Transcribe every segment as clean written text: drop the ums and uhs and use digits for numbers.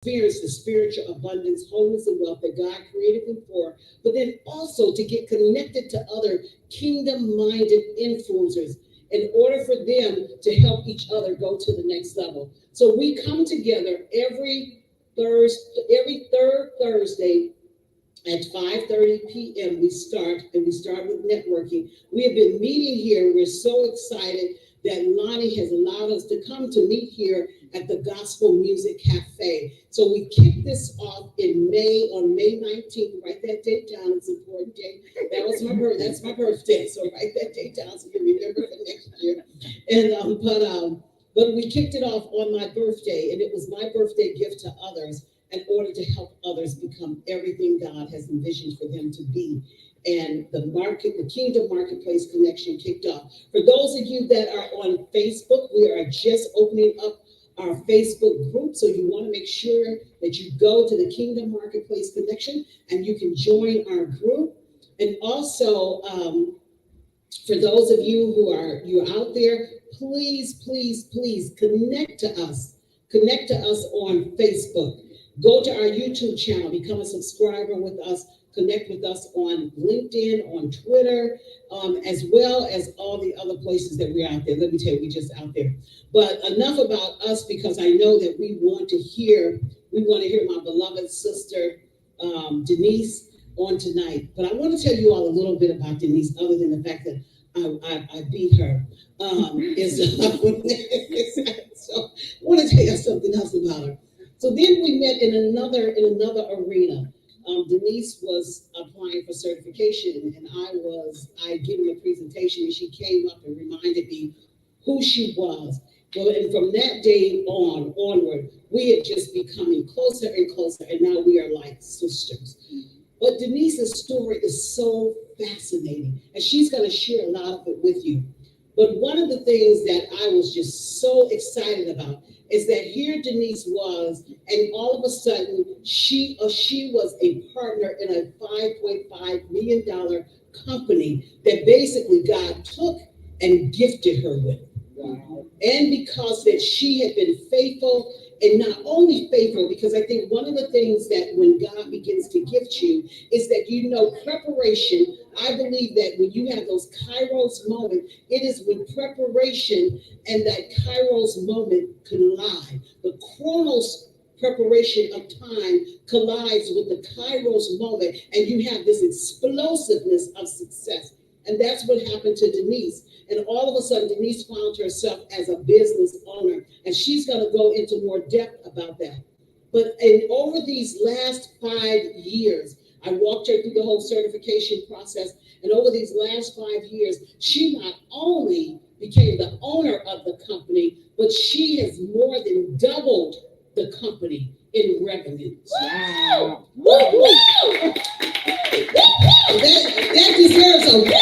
experience the spiritual abundance, wholeness, and wealth that God created them for, but then also to get connected to other kingdom minded influencers in order for them to help each other go to the next level. So we come together every third Thursday at 5:30 p.m. We start with networking. We have been meeting here. We're so excited that Lonnie has allowed us to come to meet here at the Gospel Music Cafe. So we kicked this off in May, on May 19th. Write that date down. It's an important date. That's my birthday. So write that date down so you remember for next year. But we kicked it off on my birthday, and it was my birthday gift to others in order to help others become everything God has envisioned for them to be. And the Kingdom Marketplace Connection kicked off. For those of you that are on Facebook, we are just opening up our Facebook group. So you want to make sure that you go to the Kingdom Marketplace Connection and you can join our group. And also, for those of you you're out there, please connect to us. Connect to us on Facebook. Go to our YouTube channel, become a subscriber with us, connect with us on LinkedIn, on Twitter, as well as all the other places that we're out there. Let me tell you, we're just out there. But enough about us, because I know that we want to hear my beloved sister, Denise, on tonight. But I want to tell you all a little bit about Denise, other than the fact that I beat her. So I want to tell you something else about her. So then we met in another arena. Denise was applying for certification, and I given a presentation, and she came up and reminded me who she was. Well, and from that day onward, we had just becoming closer and closer, and now we are like sisters. But Denise's story is so fascinating, and she's going to share a lot of it with you. But one of the things that I was just so excited about is that here Denise was, and all of a sudden she was a partner in a $5.5 million company that basically God took and gifted her with. Wow. And because that she had been faithful, and not only faithful, because I think one of the things that when God begins to gift you is that preparation. I believe that when you have those Kairos moments, it is when preparation and that Kairos moment collide. The Chronos preparation of time collides with the Kairos moment, and you have this explosiveness of success. And that's what happened to Denise. And all of a sudden, Denise found herself as a business owner, and she's going to go into more depth about that. But over these last 5 years, I walked her through the whole certification process, and over these last 5 years, she not only became the owner of the company, but she has more than doubled the company in revenues. Wow! Woo! Woo! That deserves a woo!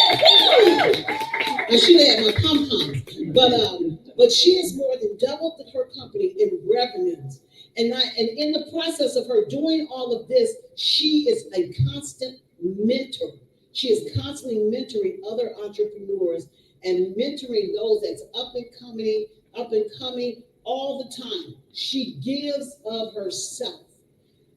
I should have had my pom-poms. But she has more than doubled her company in revenues. And in the process of her doing all of this, she is a constant mentor. She is constantly mentoring other entrepreneurs and mentoring those that's up and coming all the time. She gives of herself.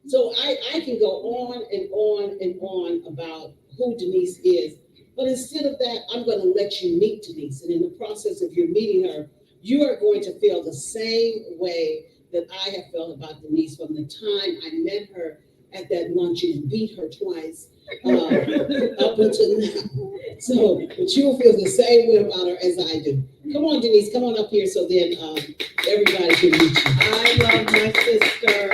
So I can go on and on and on about who Denise is. But instead of that, I'm going to let you meet Denise. And in the process of your meeting her, you are going to feel the same way that I have felt about Denise from the time I met her at that luncheon and beat her twice up until now. So, but you will feel the same way about her as I do. Come on, Denise, come on up here so then everybody can meet you. I love my sister.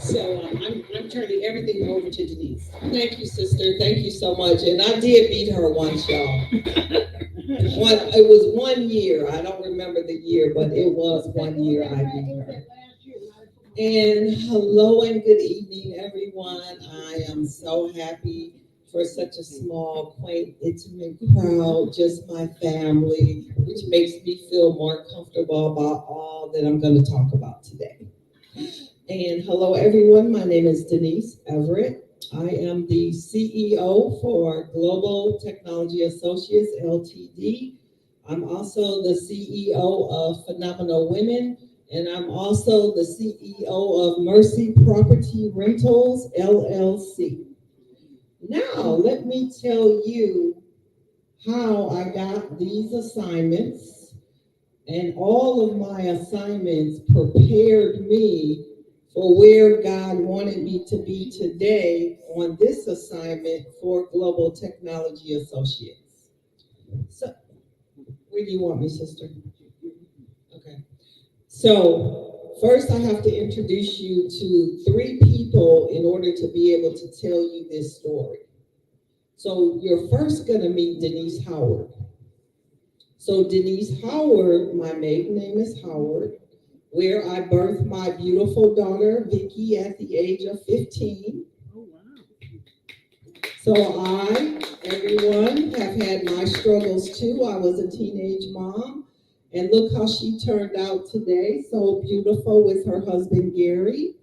So I'm turning everything over to Denise. Thank you, sister. Thank you so much. And I did beat her once, y'all. It was 1 year. I don't remember the year, but it was 1 year I beat her. And hello and good evening, everyone. I am so happy for such a small, quaint, intimate crowd, just my family, which makes me feel more comfortable about all that I'm going to talk about today. And hello, everyone. My name is Denise Everett. I am the CEO for Global Technology Associates, LTD. I'm also the CEO of Phenomenal Women, and I'm also the CEO of Mercy Property Rentals, LLC. Now, let me tell you how I got these assignments, and all of my assignments prepared me for where God wanted me to be today on this assignment for Global Technology Associates. So, where do you want me, sister? Okay. So, first I have to introduce you to three people in order to be able to tell you this story. So, you're first going to meet Denise Howard. So, Denise Howard, my maiden name is Howard, where I birthed my beautiful daughter, Vicky, at the age of 15. Oh, wow. So everyone, have had my struggles too. I was a teenage mom, and look how she turned out today, so beautiful with her husband, Gary,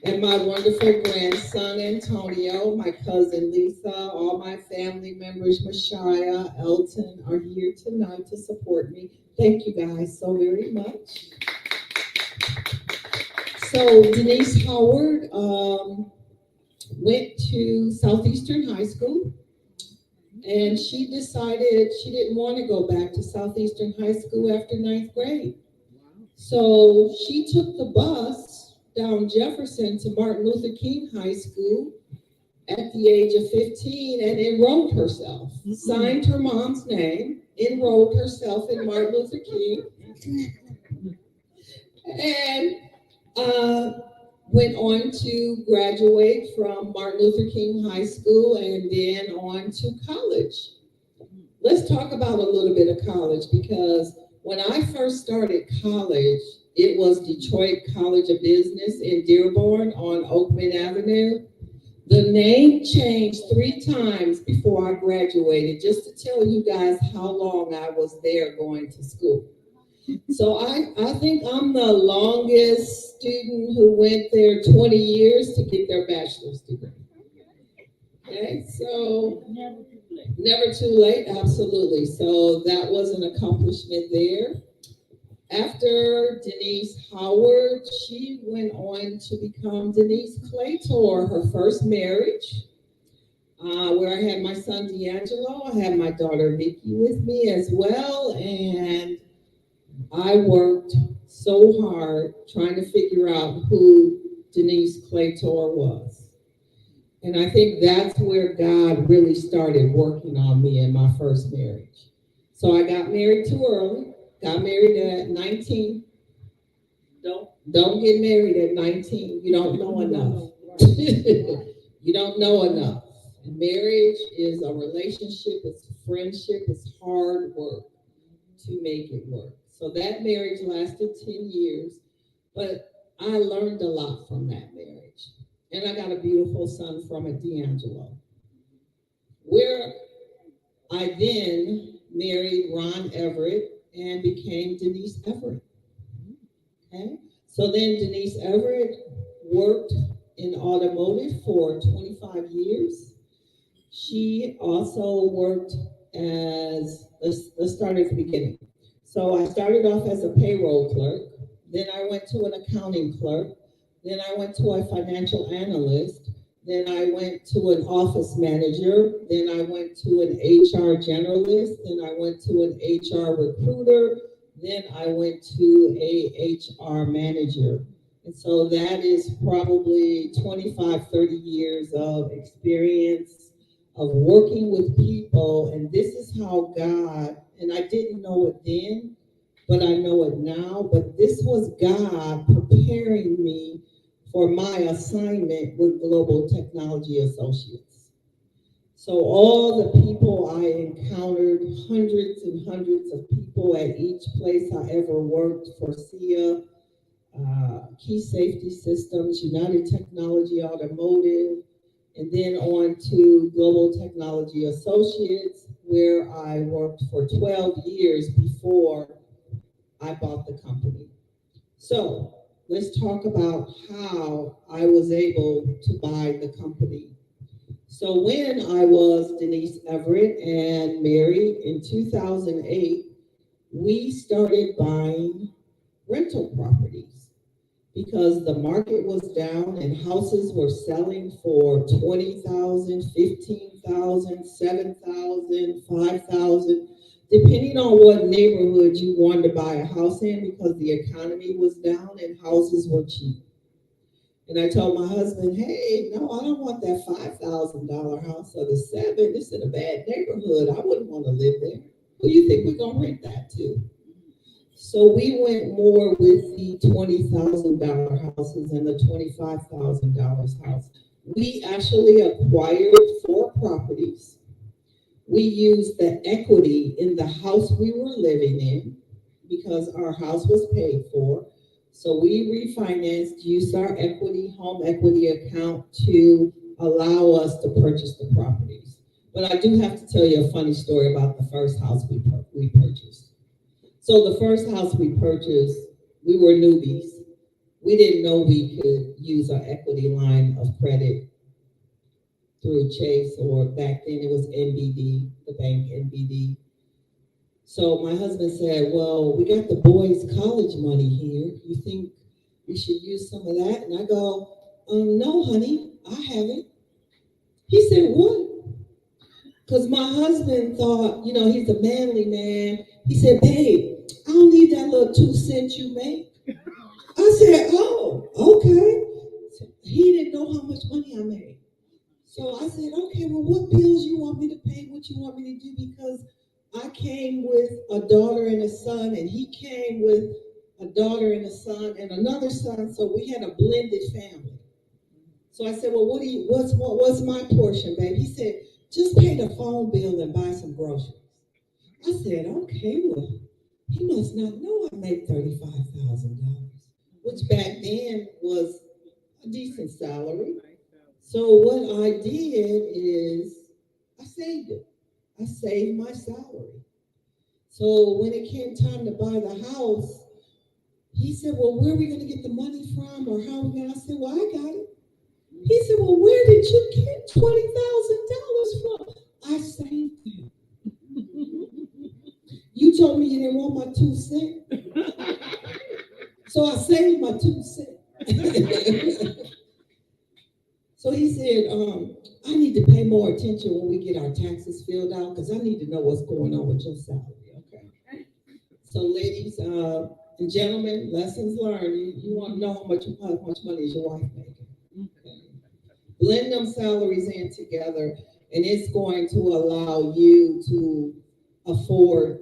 and my wonderful grandson, Antonio, my cousin, Lisa, all my family members, Mashaya, Elton, are here tonight to support me. Thank you guys so very much. So Denise Howard went to Southeastern High School, and she decided she didn't want to go back to Southeastern High School after 9th grade. So she took the bus down Jefferson to Martin Luther King High School at the age of 15 and enrolled herself, signed her mom's name, enrolled herself in Martin Luther King, and went on to graduate from Martin Luther King High School and then on to college. Let's talk about a little bit of college, because when I first started college, it was Detroit College of Business in Dearborn on Oakman Avenue. The name changed 3 times before I graduated, just to tell you guys how long I was there going to school. So I think I'm the longest student who went there 20 years to get their bachelor's degree. Okay, so never too late, absolutely. So that was an accomplishment there. After Denise Howard, she went on to become Denise Claytor, her first marriage, where I had my son D'Angelo. I had my daughter Vicky with me as well, and I worked so hard trying to figure out who Denise Claytor was. And I think that's where God really started working on me in my first marriage. So I got married too early, got married at 19. Don't get married at 19. You don't know enough. You don't know enough. And marriage is a relationship, it's a friendship, it's hard work to make it work. So that marriage lasted 10 years, but I learned a lot from that marriage. And I got a beautiful son from it, D'Angelo. Where I then married Ron Everett and became Denise Everett. Okay? So then Denise Everett worked in automotive for 25 years. She also worked as, let's start at the beginning. So I started off as a payroll clerk, then I went to an accounting clerk, then I went to a financial analyst, then I went to an office manager, then I went to an HR generalist, then I went to an HR recruiter, then I went to a HR manager. And so that is probably 25, 30 years of experience of working with people. And this is how God, and I didn't know it then, but I know it now, but this was God preparing me for my assignment with Global Technology Associates. So all the people I encountered, hundreds and hundreds of people at each place I ever worked for SIA, Key Safety Systems, United Technology Automotive, and then on to Global Technology Associates, where I worked for 12 years before I bought the company. So let's talk about how I was able to buy the company. So when I was Denise Everett and married in 2008, we started buying rental properties because the market was down and houses were selling for $20,000, $15,000, $7,000, $5,000, depending on what neighborhood you wanted to buy a house in, because the economy was down and houses were cheap. And I told my husband, hey, no, I don't want that $5,000 house or the $7,000. This is a bad neighborhood. I wouldn't want to live there. Who do you think we're going to rent that to? So we went more with the $20,000 houses and the $25,000 house. We actually acquired 4 properties. We used the equity in the house we were living in because our house was paid for. So we refinanced, used our home equity account to allow us to purchase the properties. But I do have to tell you a funny story about the first house we purchased. So the first house we purchased, we were newbies. We didn't know we could use our equity line of credit through Chase, or back then it was NBD, the bank NBD. So my husband said, well, we got the boys' college money here. You think we should use some of that? And I go, no, honey, I haven't. He said, what? Because my husband thought, he's a manly man. He said, babe, I don't need that little 2 cents you make. I said, oh, okay. He didn't know how much money I made. So I said, okay, well, what bills you want me to pay, what you want me to do? Because I came with a daughter and a son, and he came with a daughter and a son and another son, so we had a blended family. So I said, well, what's my portion, babe? He said, just pay the phone bill and buy some groceries. I said, okay, well, he must not know I make $35,000, which back then was a decent salary. So what I did is I saved it. I saved my salary. So when it came time to buy the house, he said, well, where are we going to get the money from, or how are we going to? I said, well, I got it. He said, well, where did you get $20,000 from? I saved it. You told me you didn't want my 2 cents. So I saved my 2 cents. So he said, I need to pay more attention when we get our taxes filled out, because I need to know what's going on with your salary, okay? So ladies and gentlemen, lessons learned. You want to know how much money is your wife making. Okay. Blend them salaries in together, and it's going to allow you to afford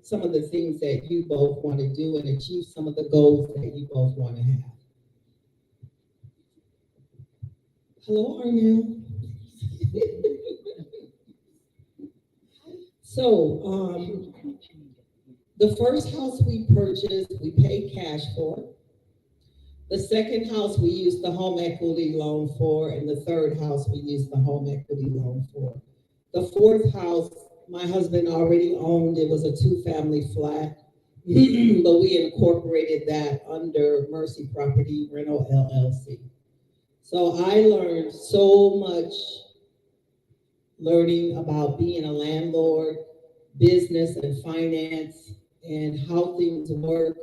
some of the things that you both want to do and achieve some of the goals that you both want to have. Hello, Arnell. So, the first house we purchased, we paid cash for. The second house we used the home equity loan for, and the third house we used the home equity loan for. The fourth house, my husband already owned. It was a 2-family flat, but we incorporated that under Mercy Property Rental LLC. So I learned so much learning about being a landlord, business and finance, and how things work.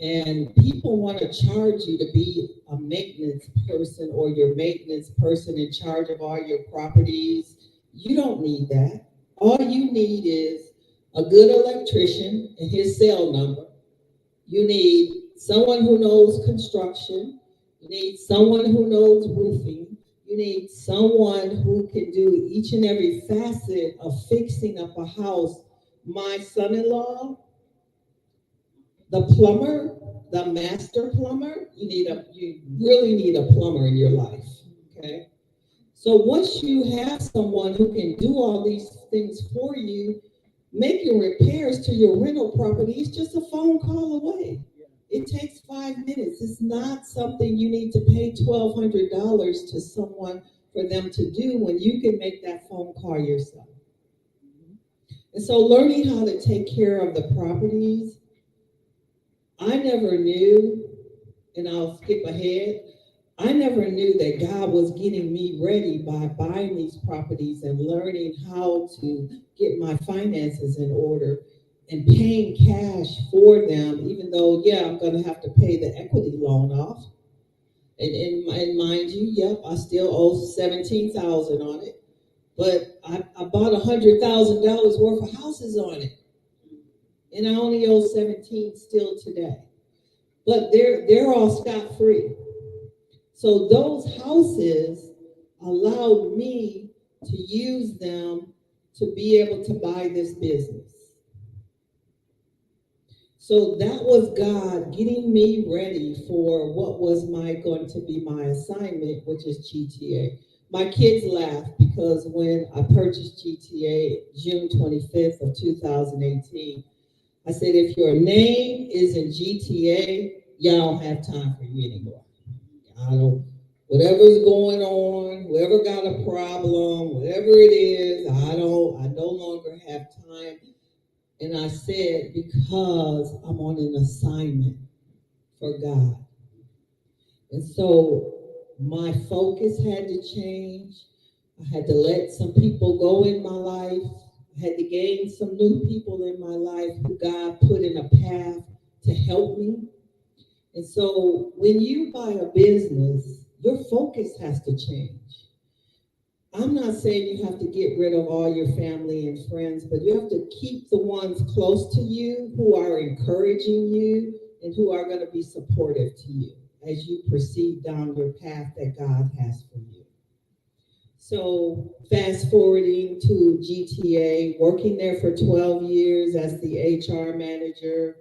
And people want to charge you to be a maintenance person, or your maintenance person in charge of all your properties. You don't need that. All you need is a good electrician and his cell number. You need someone who knows construction. You need someone who knows roofing. You need someone who can do each and every facet of fixing up a house. My son-in-law, the plumber, the master plumber, you really need a plumber in your life, okay? So once you have someone who can do all these things for you, making repairs to your rental property is just a phone call away. It takes 5 minutes. It's not something you need to pay $1,200 to someone for them to do when you can make that phone call yourself. And so learning how to take care of the properties, I never knew, and I'll skip ahead, I never knew that God was getting me ready by buying these properties and learning how to get my finances in order and paying cash for them, even though, yeah, I'm going to have to pay the equity loan off. And mind you, yep, I still owe $17,000 on it, but I bought $100,000 worth of houses on it, and I only owe 17 still today. But they're all scot free. So those houses allowed me to use them to be able to buy this business. So that was God getting me ready for what was going to be my assignment, which is GTA. My kids laugh because when I purchased GTA June 25th of 2018, I said, if your name is in GTA, y'all don't have time for you anymore. I don't, whatever's going on, whoever got a problem, whatever it is, I no longer have time. And I said, because I'm on an assignment for God. And so my focus had to change. I had to let some people go in my life. I had to gain some new people in my life who God put in a path to help me. And so when you buy a business, your focus has to change. I'm not saying you have to get rid of all your family and friends, but you have to keep the ones close to you who are encouraging you and who are going to be supportive to you as you proceed down your path that God has for you. So fast forwarding to GTA, working there for 12 years as the HR manager,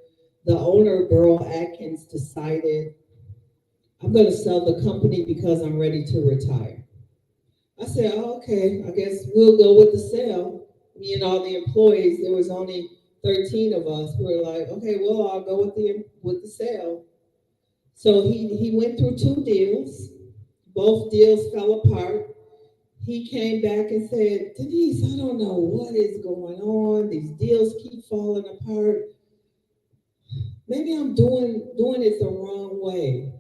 the owner, Burl Atkins, decided, I'm going to sell the company because I'm ready to retire. I said, oh, okay, I guess we'll go with the sale. Me and all the employees, there was only 13 of us. We were like, okay, well, I'll go with the sale. So he went through 2 deals. Both deals fell apart. He came back and said, Denise, I don't know what is going on. These deals keep falling apart. Maybe I'm doing it the wrong way.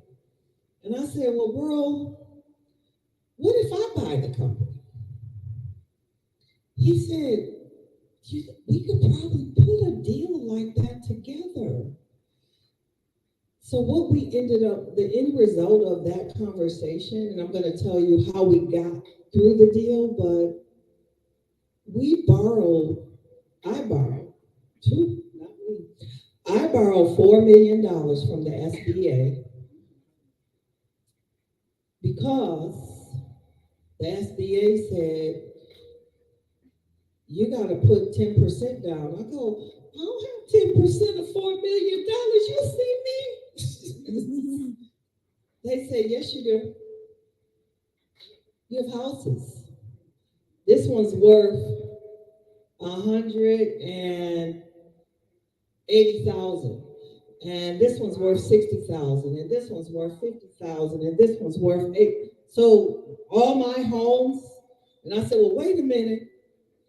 And I said, well, bro, what if I buy the company? He said, we could probably put a deal like that together. So what we ended up, the end result of that conversation, and I'm going to tell you how we got through the deal, but I borrowed $4 million from the SBA because the SBA said, you got to put 10% down. I go, I don't have 10% of $4 million. You see me? They say, yes, you do. You have houses. This one's worth $180,000, and this one's worth $60,000, and this one's worth $50,000, and this one's worth $8,000. So all my homes, and I said, well, wait a minute.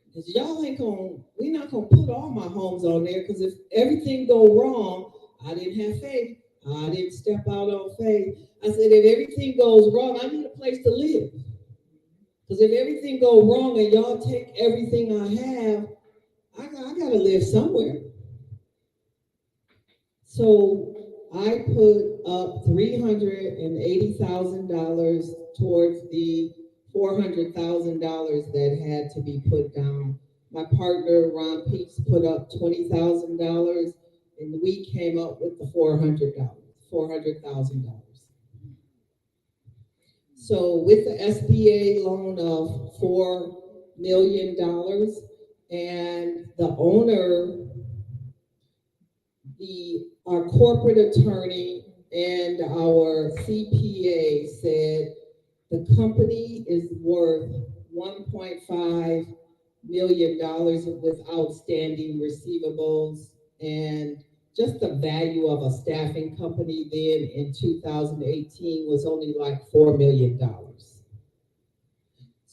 Because we're not gonna put all my homes on there, because if everything go wrong, I didn't have faith. I didn't step out on faith. I said, if everything goes wrong, I need a place to live. Because if everything go wrong and y'all take everything I have, I gotta live somewhere. So I put up $380,000 towards the $400,000 that had to be put down. My partner, Ron Peaks, put up $20,000, and we came up with the $400,000. So with the SBA loan of $4 million, and the owner, our corporate attorney and our CPA said the company is worth $1.5 million with outstanding receivables, and just the value of a staffing company then in 2018 was only like $4 million.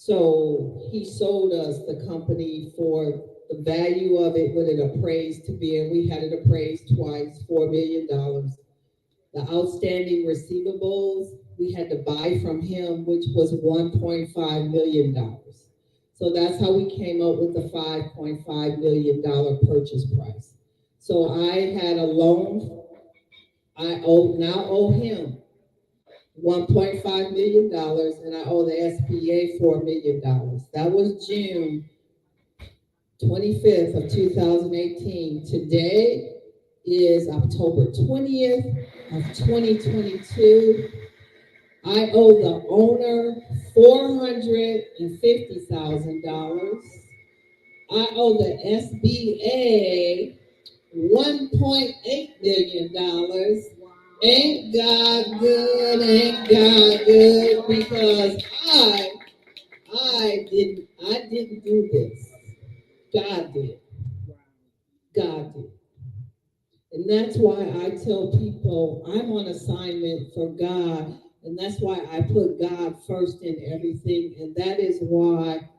So he sold us the company for the value of it, what it appraised to be, and we had it appraised twice, $4 million. The outstanding receivables we had to buy from him, which was $1.5 million. So that's how we came up with the $5.5 million purchase price. So I had a loan. Now owe him $1.5 million, and I owe the SBA $4 million. That was June 25th of 2018. Today is October 20th of 2022. I owe the owner $450,000. I owe the SBA $1.8 million. Ain't God good? Ain't God good? Because I didn't do this. God did. God did. And that's why I tell people I'm on assignment for God. And that's why I put God first in everything. And that is why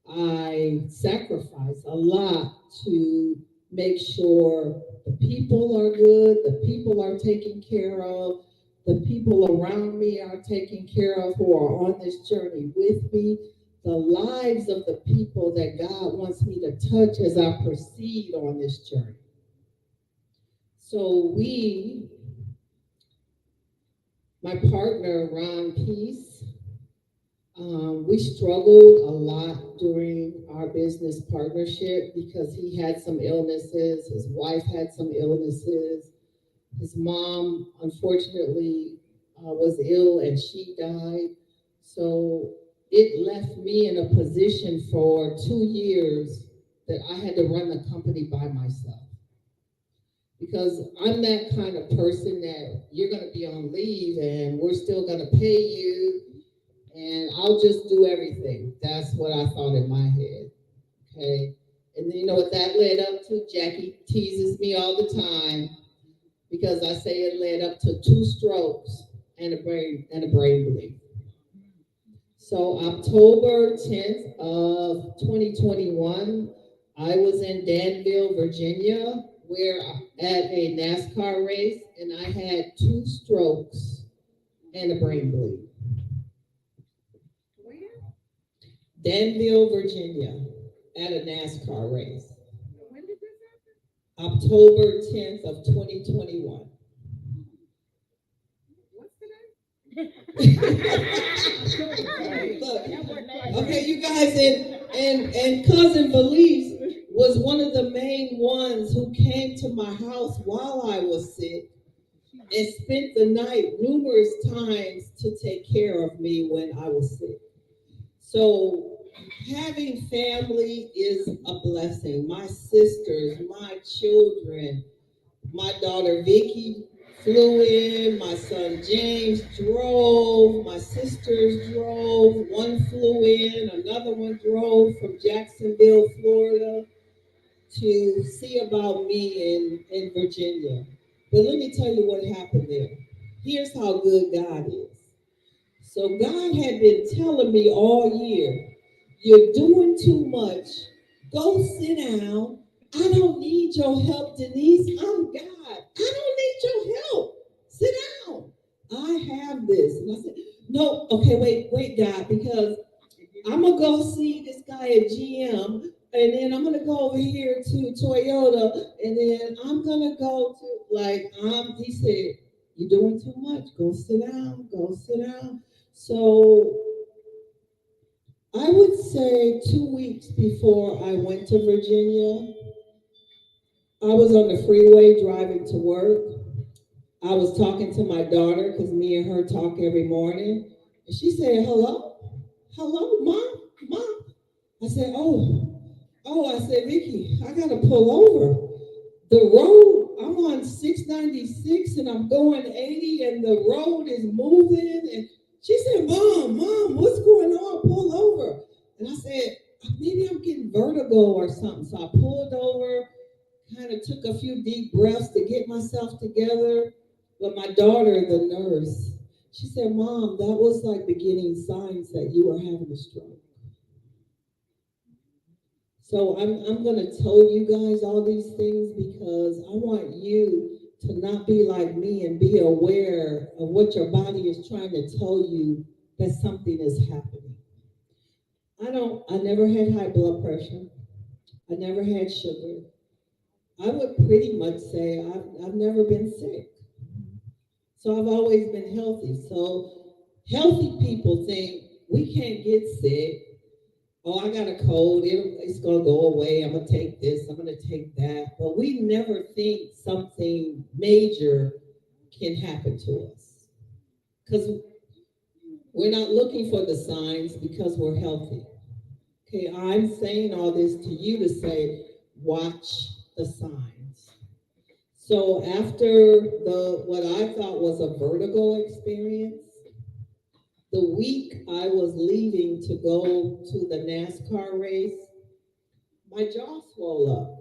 I sacrifice a lot to make sure the people are good, the people are taken care of, the people around me are taken care of who are on this journey with me, the lives of the people that God wants me to touch as I proceed on this journey. So my partner, Ron Peace, we struggled a lot during our business partnership because he had some illnesses, his wife had some illnesses, his mom, unfortunately, was ill and she died. So it left me in a position for 2 years that I had to run the company by myself. Because I'm that kind of person that you're going to be on leave and we're still going to pay you and I'll just do everything. That's what I thought in my head. Okay. And then you know what that led up to? Jackie teases me all the time because I say it led up to 2 strokes and a brain bleed. So October 10th of 2021, I was in Danville, Virginia, where at a NASCAR race, and I had 2 strokes and a brain bleed. Where? Danville, Virginia, at a NASCAR race. When did this October 10th of 2021. happen? What's today? Look, okay, you guys, and cousin Belize was one of the main ones who came to my house while I was sick and spent the night numerous times to take care of me when I was sick. So having family is a blessing. My sisters, my children, my daughter Vicky flew in, my son James drove, my sisters drove, one flew in, another one drove from Jacksonville, Florida to see about me in Virginia. But let me tell you what happened there. Here's how good God is. So God had been telling me all year, you're doing too much. Go sit down. I don't need your help, Denise. I'm God. I don't need your help. Sit down. I have this. And I said, no, okay, wait, God, because I'm going to go see this guy at GM, and then I'm going to go over here to Toyota, and then I'm going to go to, he said, you're doing too much. Go sit down. So I would say 2 weeks before I went to Virginia, I was on the freeway driving to work. I was talking to my daughter because me and her talk every morning. And she said, hello, mom. I said, I said, Vicky, I got to pull over. The road, I'm on 696 and I'm going 80 and the road is moving. And she said, Mom, what's going on? Pull over. And I said, maybe I'm getting vertigo or something. So I pulled over, kind of took a few deep breaths to get myself together. But my daughter, the nurse, She said, Mom, that was like beginning signs that you were having a stroke. So I'm going to tell you guys all these things because I want you to not be like me and be aware of what your body is trying to tell you that something is happening. I never had high blood pressure. I never had sugar. I would pretty much say I've never been sick. So I've always been healthy. So healthy people think we can't get sick. Oh, I got a cold. It's going to go away. I'm going to take this. I'm going to take that. But we never think something major can happen to us because we're not looking for the signs because we're healthy. Okay, I'm saying all this to you to say, watch the signs. So after what I thought was a vertigo experience, the week I was leaving to go to the NASCAR race, my jaw swelled up.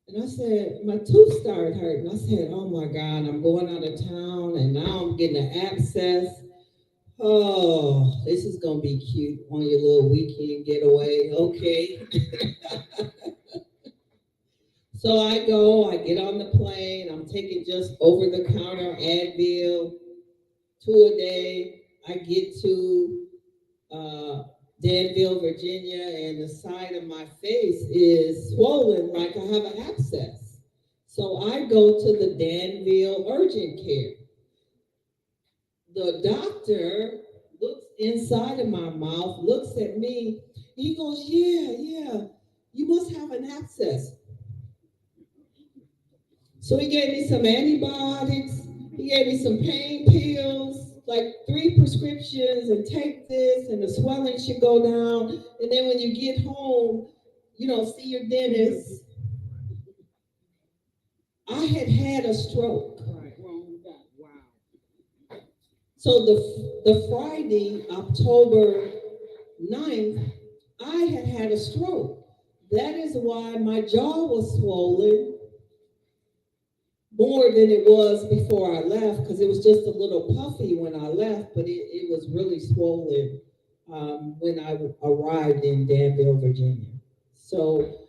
And I said, my tooth started hurting. I said, oh my God, I'm going out of town and now I'm getting an abscess. Oh, this is going to be cute on your little weekend getaway. Okay. So I get on the plane. I'm taking just over the counter Advil, 2 a day. I get to Danville, Virginia, and the side of my face is swollen like I have an abscess. So I go to the Danville urgent care. The doctor looks inside of my mouth, looks at me. He goes, yeah, you must have an abscess. So he gave me some antibiotics. He gave me some pain pills, like 3 prescriptions, and take this, and the swelling should go down. And then when you get home, see your dentist. I had a stroke. Wow. So the Friday, October 9th, I had a stroke. That is why my jaw was swollen more than it was before I left, because it was just a little puffy when I left, but it was really swollen when I arrived in Danville, Virginia. So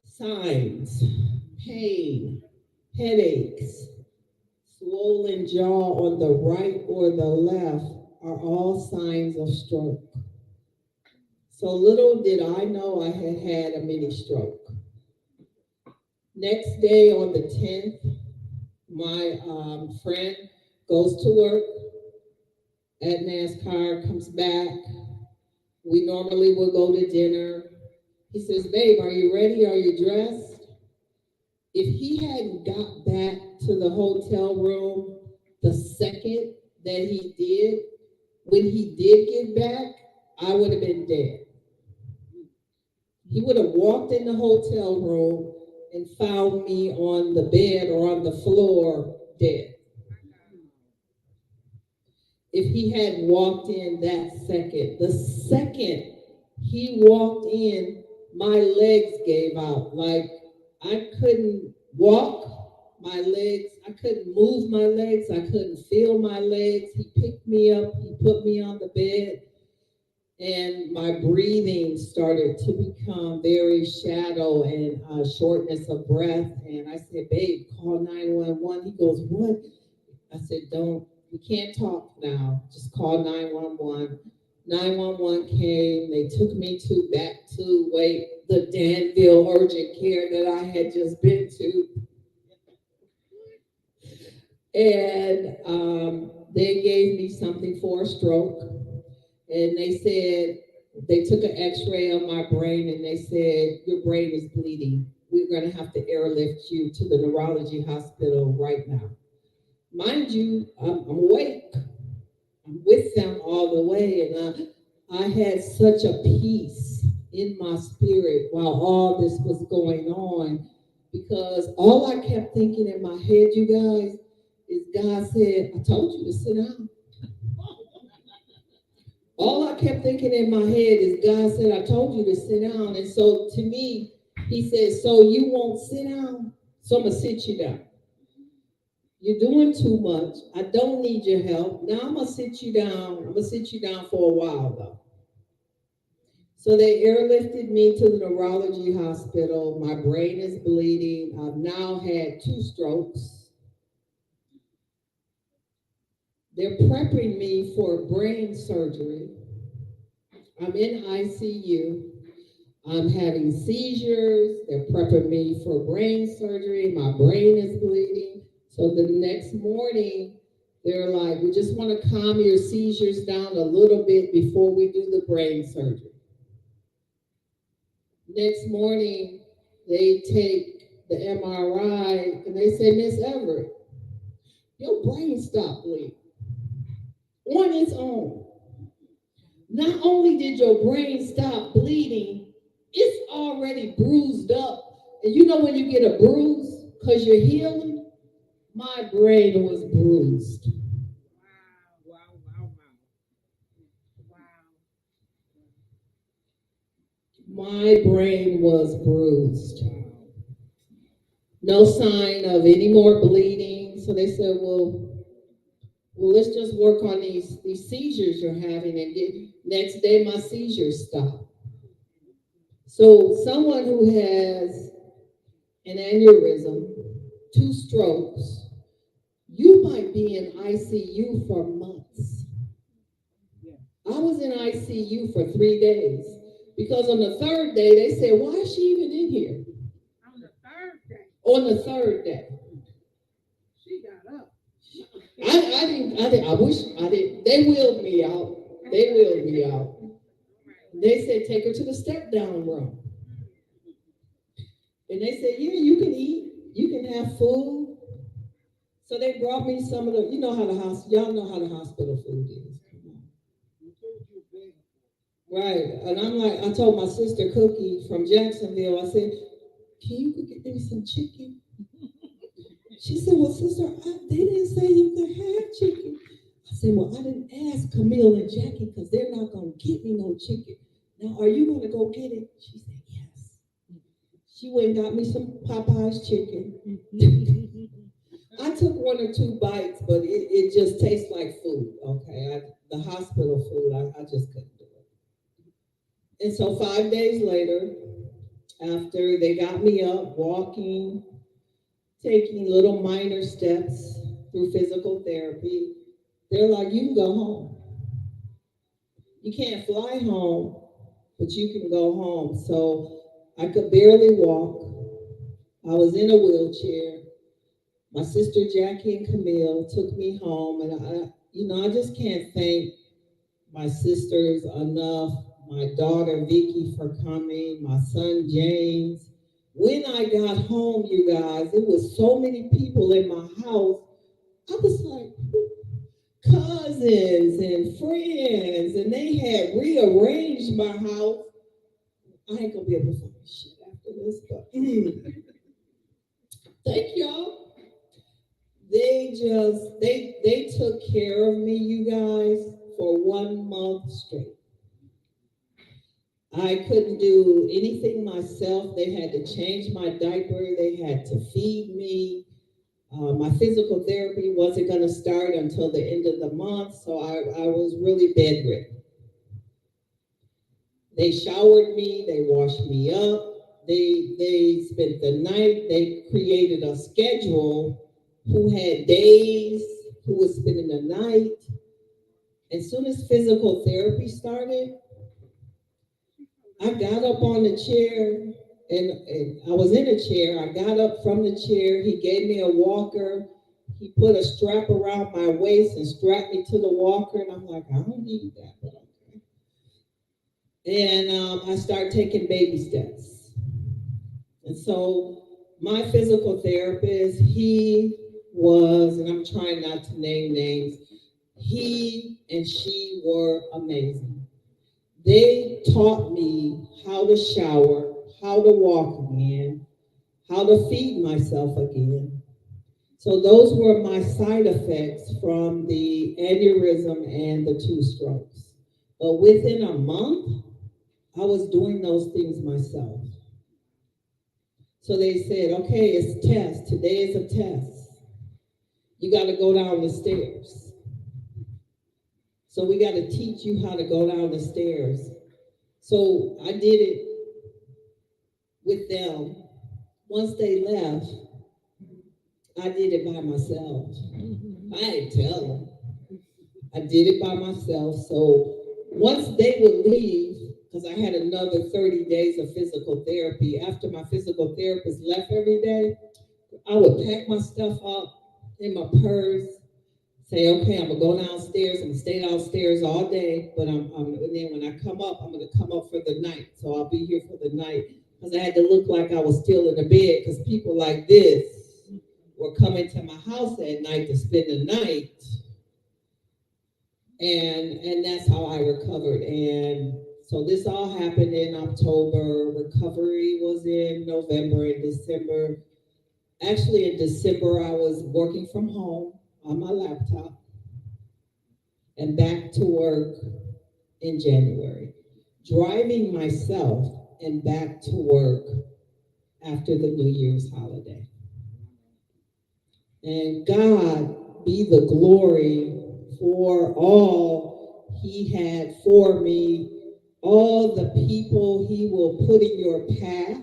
signs, pain, headaches, swollen jaw on the right or the left are all signs of stroke. So little did I know I had a mini stroke. Next day on the 10th, my friend goes to work at NASCAR, comes back. We normally will go to dinner. He says, babe, are you ready? Are you dressed? If he hadn't got back to the hotel room the second that he did, when he did get back, I would have been dead. He would have walked in the hotel room and found me on the bed or on the floor dead. If he had walked in that second, the second he walked in, my legs gave out. Like I couldn't walk my legs. I couldn't move my legs. I couldn't feel my legs. He picked me up. He put me on the bed. And my breathing started to become very shallow and shortness of breath. And I said, babe, call 911. He goes, what? I said, we can't talk now. Just call 911. 911 came. They took me back to the Danville urgent care that I had just been to. And they gave me something for a stroke. And they said, they took an x-ray of my brain and they said, your brain is bleeding. We're going to have to airlift you to the neurology hospital right now. Mind you, I'm awake. I'm with them all the way. And I had such a peace in my spirit while all this was going on, because all I kept thinking in my head, you guys, is God said, I told you to sit down. All I kept thinking in my head is God said, I told you to sit down. And so to me, he said, so you won't sit down? So I'm going to sit you down. You're doing too much. I don't need your help. Now I'm gonna sit you down. I'm gonna sit you down for a while though. So they airlifted me to the neurology hospital. My brain is bleeding. I've now had 2 strokes. They're prepping me for brain surgery. I'm in ICU. I'm having seizures. They're prepping me for brain surgery. My brain is bleeding. So the next morning, they're like, we just want to calm your seizures down a little bit before we do the brain surgery. Next morning, they take the MRI and they say, Miss Everett, your brain stopped bleeding on its own. Not only did your brain stop bleeding, it's already bruised up. And you know when you get a bruise because you're healing? My brain was bruised. Wow, wow, wow, wow. My brain was bruised. No sign of any more bleeding. So they said, well, let's just work on these seizures you're having. And next day, my seizures stopped. So someone who has an aneurysm, 2 strokes, you might be in ICU for months. I was in ICU for 3 days because on the 3rd day, they said, why is she even in here? On the 3rd day. On the 3rd day. She got up. I wish I didn't. They wheeled me out. They wheeled me out. They said, take her to the step down room. And they said, yeah, you can eat. You can have food. So they brought me some of the, you know how y'all know how the hospital food is. Right. And I'm like, I told my sister Cookie from Jacksonville, I said, can you get me some chicken? She said, well, sister, they didn't say you could have chicken. I said, well, I didn't ask Camille and Jackie because they're not going to get me no chicken. Now, are you going to go get it? She said, yes. She went and got me some Popeye's chicken. I took 1 or 2 bites, but it just tastes like food, okay? The hospital food, I just couldn't do it. And so 5 days later, after they got me up, walking, taking little minor steps through physical therapy, they're like, you can go home. You can't fly home, but you can go home. So I could barely walk. I was in a wheelchair. My sister Jackie and Camille took me home, and I just can't thank my sisters enough, my daughter Vicky for coming, my son James. When I got home, you guys, it was so many people in my house. I was like, cousins and friends, and they had rearranged my house. I ain't gonna be able to find shit after this, but thank y'all. They took care of me, you guys, for 1 month straight. I couldn't do anything myself. They had to change my diaper. They had to feed me. My physical therapy wasn't going to start until the end of the month, so I was really bedridden. They showered me. They washed me up. They spent the night. They created a schedule. Who had days, who was spending the night. As soon as physical therapy started, I got up on the chair, and I was in a chair. I got up from the chair. He gave me a walker. He put a strap around my waist and strapped me to the walker, and I'm like, I don't need that, but okay. And I started taking baby steps. And so my physical therapist, he was, and I'm trying not to name names, he and she were amazing. They taught me how to shower, how to walk again, how to feed myself again. So those were my side effects from the aneurysm and the 2 strokes. But within a month, I was doing those things myself. So they said, okay, it's a test. Today is a test. You got to go down the stairs. So we got to teach you how to go down the stairs. So I did it with them. Once they left, I did it by myself. I didn't tell them. I did it by myself. So once they would leave, because I had another 30 days of physical therapy, after my physical therapist left every day, I would pack my stuff up in my purse, say, okay, I'm gonna go downstairs, I'm gonna stay downstairs all day, but and then when I come up, I'm gonna come up for the night. So I'll be here for the night. Because I had to look like I was still in the bed, because people like this were coming to my house at night to spend the night. And that's how I recovered. And so this all happened in October. Recovery was in November and December. Actually, in December, I was working from home on my laptop and back to work in January, driving myself and back to work after the New Year's holiday. And God be the glory for all He had for me, all the people He will put in your path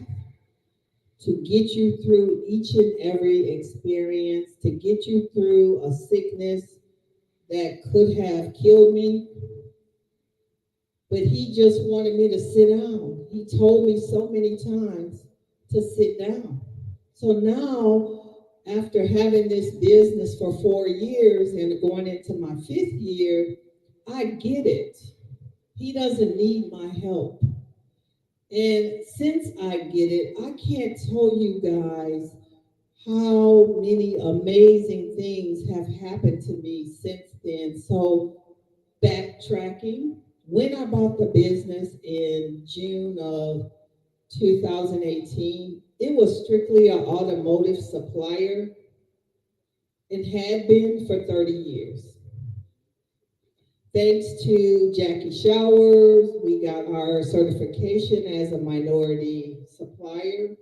to get you through each and every experience, to get you through a sickness that could have killed me. But He just wanted me to sit down. He told me so many times to sit down. So now, after having this business for 4 years and going into my 5th year, I get it. He doesn't need my help. And since I get it, I can't tell you guys how many amazing things have happened to me since then. So, backtracking, when I bought the business in June of 2018, it was strictly an automotive supplier and had been for 30 years. Thanks to Jackie Showers, we got our certification as a minority supplier.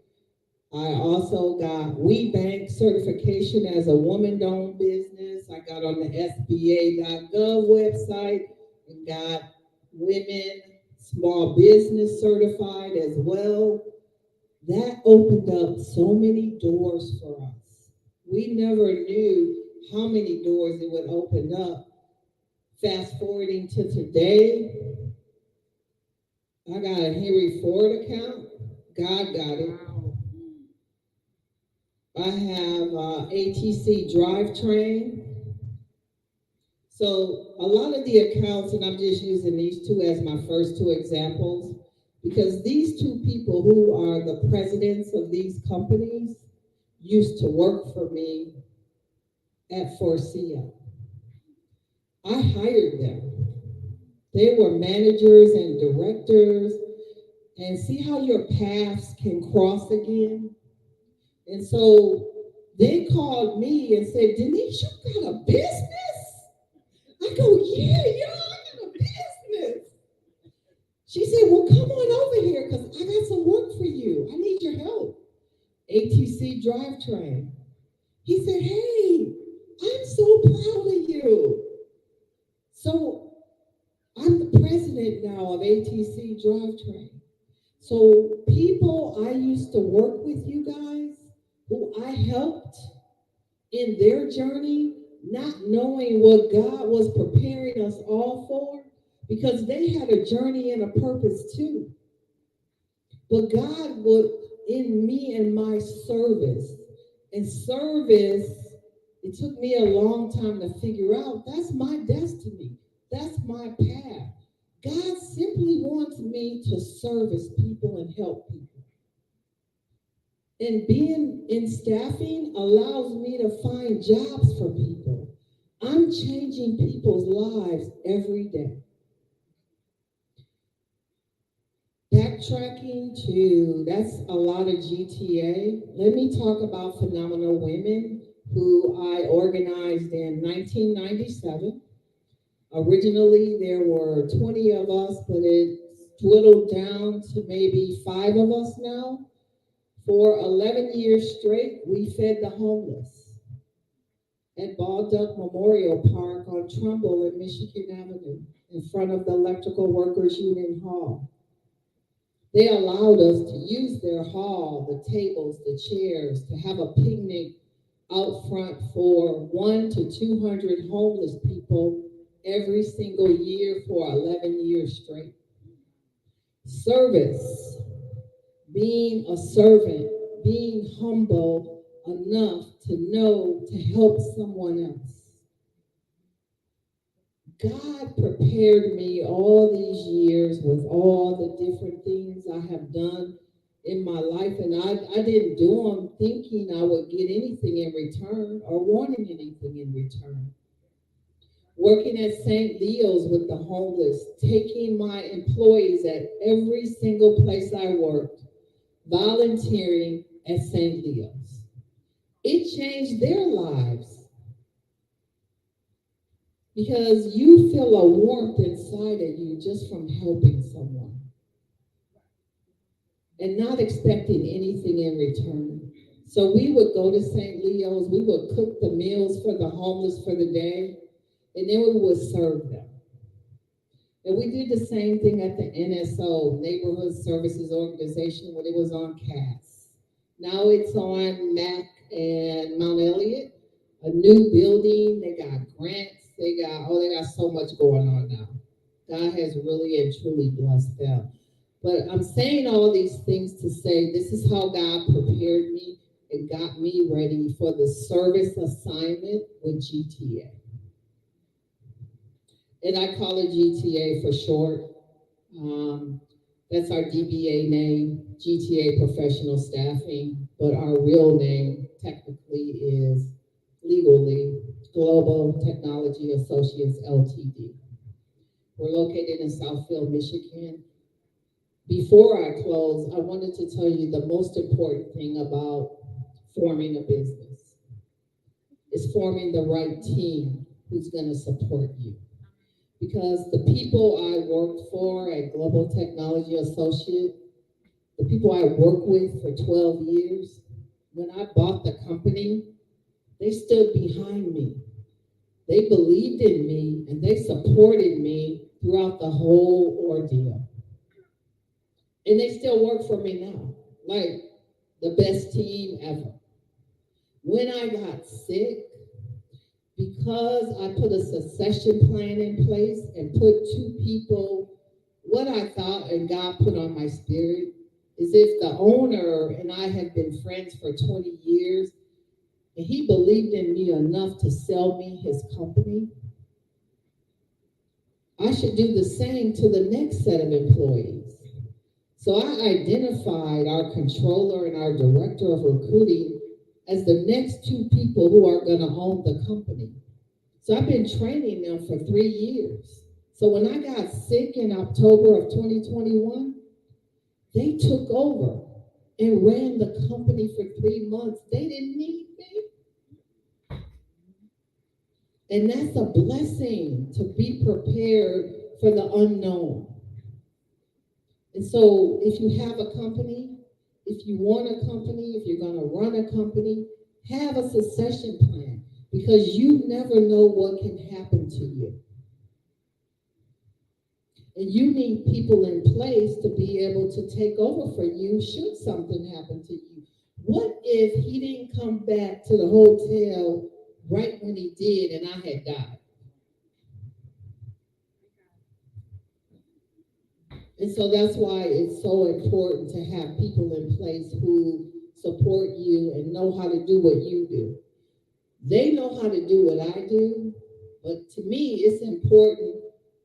I also got WeBank certification as a woman-owned business. I got on the SBA.gov website and got women small business certified as well. That opened up so many doors for us. We never knew how many doors it would open up. Fast forwarding to today, I got a Henry Ford account. God got it. I have ATC drivetrain. So a lot of the accounts, and I'm just using these two as my first two examples, because these two people who are the presidents of these companies used to work for me at Forcia. I hired them. They were managers and directors, and see how your paths can cross again? And so they called me and said, Denise, you got a business? I go, yeah, I got a business. She said, well, come on over here because I got some work for you. I need your help. ATC drivetrain. He said, hey, I'm so proud of you. So I'm the president now of ATC drivetrain. So people I used to work with, you guys, who I helped in their journey, not knowing what God was preparing us all for, because they had a journey and a purpose too. But God was in me and my service. And service, it took me a long time to figure out, that's my destiny. That's my path. God simply wants me to service people and help people. And being in staffing allows me to find jobs for people. I'm changing people's lives every day. Backtracking to, that's a lot of GTA. Let me talk about Phenomenal Women, who I organized in 1997. Originally, there were 20 of us, but it dwindled down to maybe 5 of us now. For 11 years straight, we fed the homeless. at Baldock Memorial Park on Trumbull and Michigan Avenue in front of the Electrical Workers Union Hall. They allowed us to use their hall, the tables, the chairs, to have a picnic out front for 100 to 200 homeless people every single year for 11 years straight. Service, being a servant, being humble enough to know to help someone else. God prepared me all these years with all the different things I have done in my life, and I didn't do them thinking I would get anything in return or wanting anything in return. Working at St. Leo's with the homeless, taking my employees at every single place I worked, volunteering at St. Leo's. It changed their lives because you feel a warmth inside of you just from helping someone and not expecting anything in return. So we would go to St. Leo's, we would cook the meals for the homeless for the day, and then we would serve them. And we did the same thing at the NSO, Neighborhood Services Organization, when it was on Cass. Now it's on Mac and Mount Elliott, a new building. They got grants. They got so much going on now. God has really and truly blessed them. But I'm saying all these things to say this is how God prepared me and got me ready for the service assignment with GTA. And I call it GTA for short. That's our DBA name, GTA Professional Staffing, but our real name technically is legally Global Technology Associates LTD. We're located in Southfield, Michigan. Before I close, I wanted to tell you the most important thing about forming a business is forming the right team who's going to support you. Because the people I worked for at Global Technology Associate, the people I worked with for 12 years, when I bought the company, they stood behind me. They believed in me and they supported me throughout the whole ordeal. And they still work for me now, like the best team ever. When I got sick, because I put a succession plan in place and put two people, what I thought and God put on my spirit is if the owner and I have been friends for 20 years and he believed in me enough to sell me his company, I should do the same to the next set of employees. So I identified our controller and our director of recruiting as the next two people who are going to own the company. So I've been training them for 3 years. So when I got sick in October of 2021, they took over and ran the company for 3 months. They didn't need me. And that's a blessing to be prepared for the unknown. And so if you have a company, if you want a company, if you're going to run a company, have a succession plan because you never know what can happen to you. And you need people in place to be able to take over for you should something happen to you. What if he didn't come back to the hotel right when he did and I had died? And so that's why it's so important to have people in place who support you and know how to do what you do. They know how to do what I do, but to me, it's important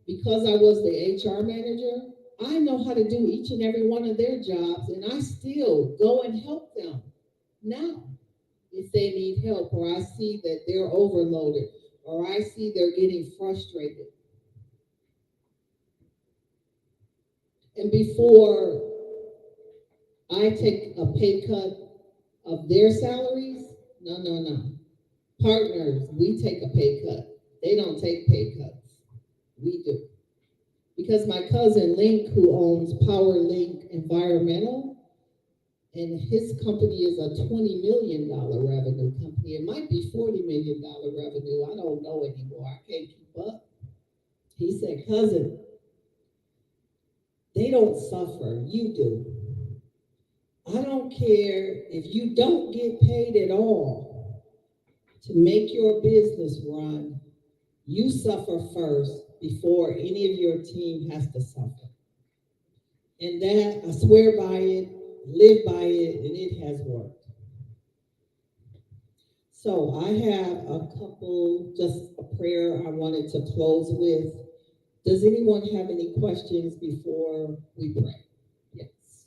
because I was the HR manager, I know how to do each and every one of their jobs, and I still go and help them now if they need help, or I see that they're overloaded, or I see they're getting frustrated. And before I take a pay cut of their salaries, no. Partners, we take a pay cut. They don't take pay cuts. We do. Because my cousin Link, who owns Power Link Environmental, and his company is a $20 million revenue company. It might be $40 million revenue. I don't know anymore. I can't keep up. He said, cousin, they don't suffer. You do. I don't care if you don't get paid at all to make your business run. You suffer first before any of your team has to suffer. And that, I swear by it, live by it, and it has worked. So I have a couple, just a prayer I wanted to close with. Does anyone have any questions before we pray? Yes.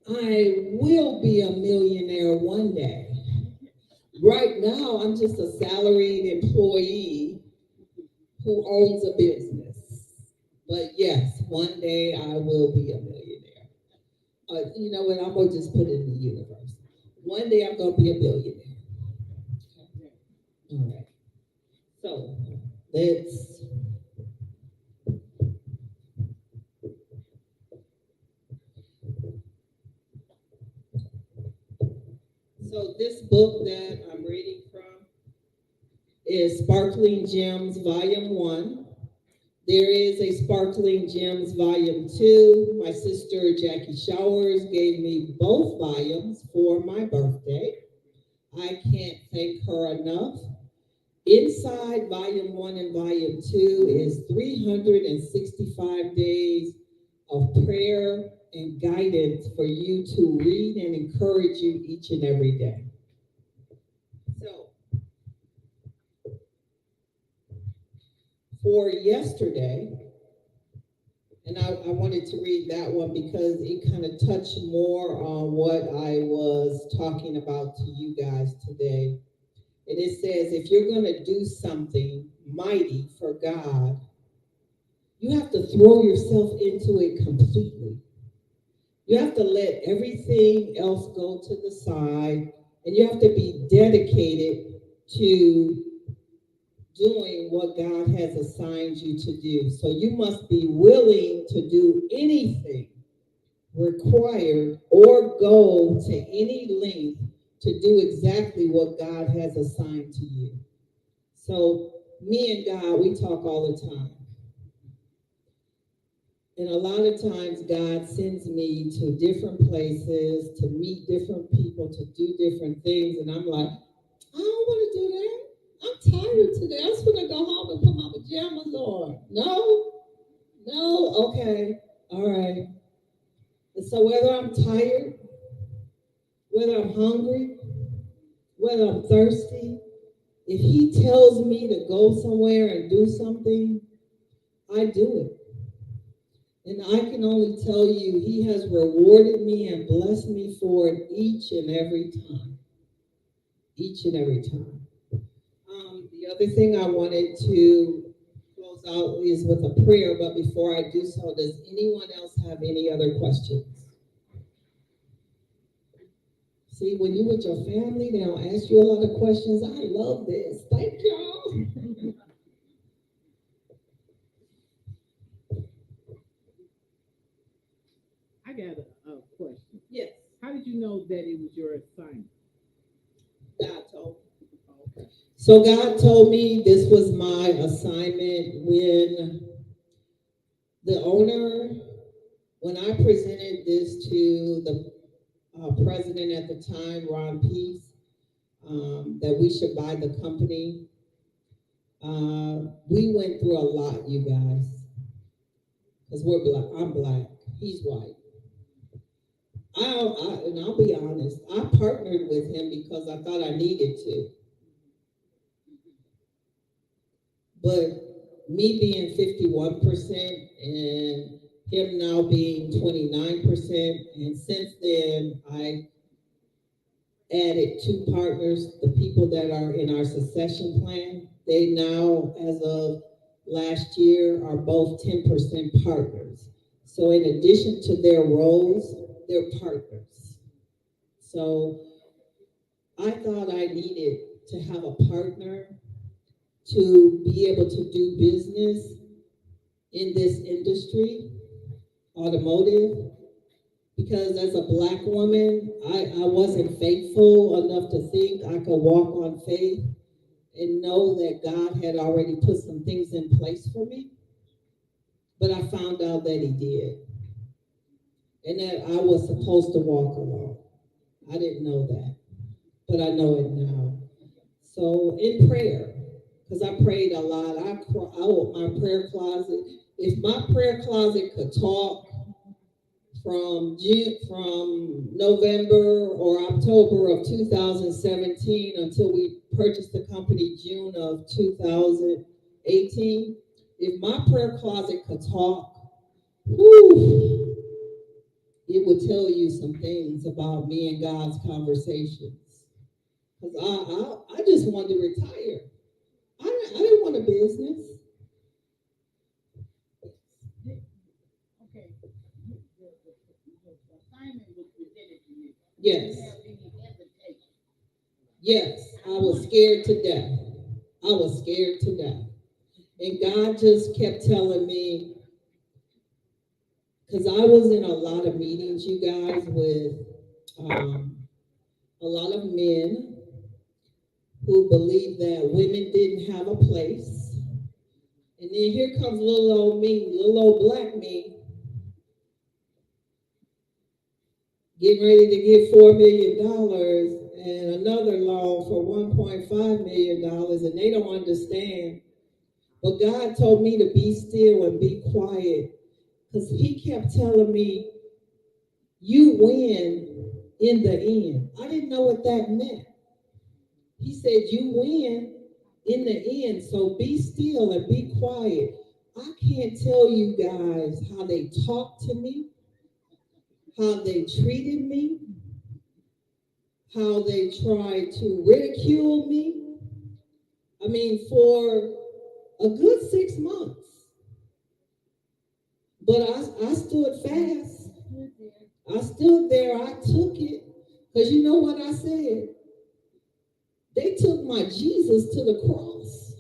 I will be a millionaire one day. Right now, I'm just a salaried employee who owns a business. But yes, one day I will be a millionaire. You know what? I'm going to just put it in the universe. One day I'm going to be a billionaire. All right. So let's. So this book that I'm reading from is Sparkling Gems Volume 1. There is a Sparkling Gems Volume 2. My sister Jackie Showers gave me both volumes for my birthday. I can't thank her enough. Inside Volume 1 and Volume 2 is 365 days of prayer and guidance for you to read and encourage you each and every day. So, for yesterday, and I wanted to read that one because it kind of touched more on what I was talking about to you guys today. And it says, if you're going to do something mighty for God, you have to throw yourself into it completely. You have to let everything else go to the side, and you have to be dedicated to doing what God has assigned you to do. So you must be willing to do anything required or go to any length to do exactly what God has assigned to you. So me and God, we talk all the time. And a lot of times God sends me to different places, to meet different people, to do different things. And I'm like, I don't want to do that. I'm tired today. I just want to go home and put my pajamas on. No, okay, all right. And so whether I'm tired, whether I'm hungry, whether I'm thirsty, if he tells me to go somewhere and do something, I do it. And I can only tell you, he has rewarded me and blessed me for it each and every time. Each and every time. The other thing I wanted to close out is with a prayer, but before I do so, does anyone else have any other questions? See, when you with your family, they don't ask you a lot of questions. I love this. Thank y'all. I got a question. Yes. How did you know that it was your assignment? God told me. Okay. So God told me this was my assignment when I presented this to the president at the time, Ron Pease, that we should buy the company. We went through a lot, you guys, because we're black. I'm black. He's white. And I'll be honest, I partnered with him because I thought I needed to. But me being 51% and him now being 29%, and since then I added 2 partners, the people that are in our succession plan. They now, as of last year, are both 10% partners. So in addition to their roles, they're partners. So I thought I needed to have a partner to be able to do business in this industry, automotive, because as a Black woman, I wasn't faithful enough to think I could walk on faith and know that God had already put some things in place for me. But I found out that He did, and that I was supposed to walk alone. I didn't know that, but I know it now. So in prayer, because I prayed a lot, my prayer closet. If my prayer closet could talk, from November or October of 2017 until we purchased the company June of 2018, if my prayer closet could talk, whew, it would tell you some things about me and God's conversations. Because I just wanted to retire. I didn't want a business. Okay. The assignment was presented to you. Yes. Did you have any hesitation? Yes, I was scared to death. I was scared to death. And God just kept telling me, because I was in a lot of meetings, you guys, with a lot of men who believed that women didn't have a place. And then here comes little old me, little old Black me, getting ready to get $4 million and another loan for $1.5 million, and they don't understand. But God told me to be still and be quiet, because He kept telling me, you win in the end. I didn't know what that meant. He said, you win in the end, so be still and be quiet. I can't tell you guys how they talked to me, how they treated me, how they tried to ridicule me. I mean, for a good 6 months. But I stood fast. I stood there. I took it. Because you know what I said? They took my Jesus to the cross.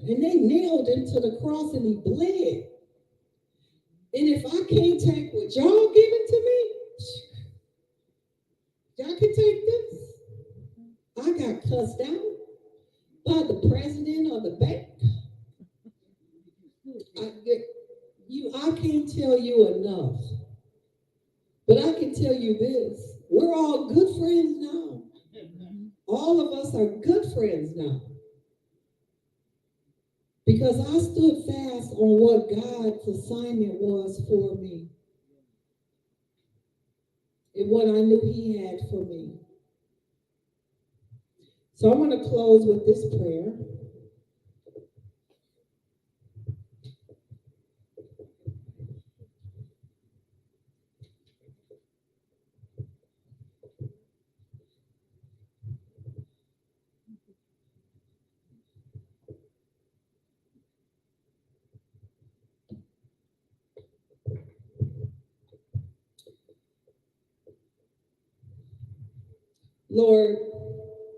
And they nailed him to the cross and he bled. And if I can't take what y'all giving to me, y'all can take this. I got cussed out by the president of the bank. I can't tell you enough. But I can tell you this. We're all good friends now. All of us are good friends now. Because I stood fast on what God's assignment was for me. And what I knew He had for me. So I'm going to close with this prayer. Lord,